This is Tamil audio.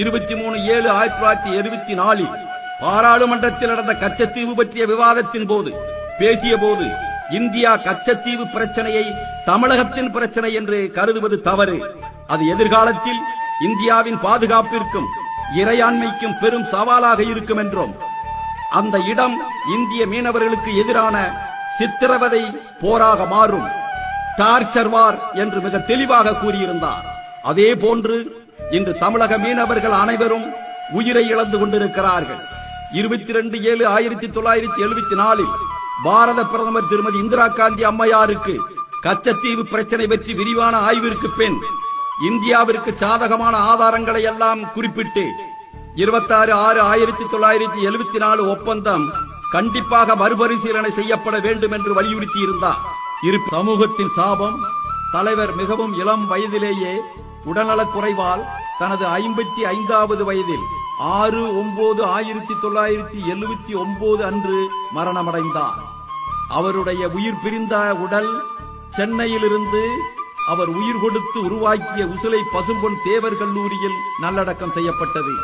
23/7/1974 பாராளுமன்றத்தில் நடந்த கச்சத்தீவு பற்றிய விவாதத்தின் போது பேசிய போது இந்தியா கச்சத்தீவு பிரச்சனையை தமிழகத்தின் பிரச்சனை என்று கருதுவது தவறு. அது எதிர்காலத்தில் இந்தியாவின் பாதுகாப்பிற்கும் இறையாண்மைக்கும் பெரும் சவாலாக இருக்கும் என்றும் அந்த இடம் இந்திய மீனவர்களுக்கு எதிரான சித்திரவதை போராக மாறும், டார்ச்சர் வார் என்று மிக தெளிவாக கூறியிருந்தார். அதே போன்று இன்று தமிழக மீனவர்கள் அனைவரும் உயிரை இழந்து கொண்டிருக்கிறார்கள். 22/7/1974 பாரத பிரதமர் திருமதி இந்திரா காந்தி அம்மையாருக்கு கச்சத்தீவு பிரச்சனை பற்றி விரிவான ஆய்விற்கு பின் இந்தியாவிற்கு சாதகமான ஆதாரங்களை எல்லாம் குறிப்பிட்டு 26/6/1974 ஒப்பந்தம் கண்டிப்பாக மறுபரிசீலனை செய்யப்பட வேண்டும் என்று வலியுறுத்தி இருந்தார். சமூகத்தின் சாபம். தலைவர் மிகவும் இளம் வயதிலேயே உடல்நலக் குறைவால் தனது 55வது வயதில் 6/9/1979 அன்று மரணமடைந்தார். அவருடைய உயிர் பிரிந்த உடல் சென்னையிலிருந்து அவர் உயிர் கொடுத்து உருவாக்கிய உசிலை பசும்பொன் தேவர் கல்லூரியில் நல்லடக்கம் செய்யப்பட்டது.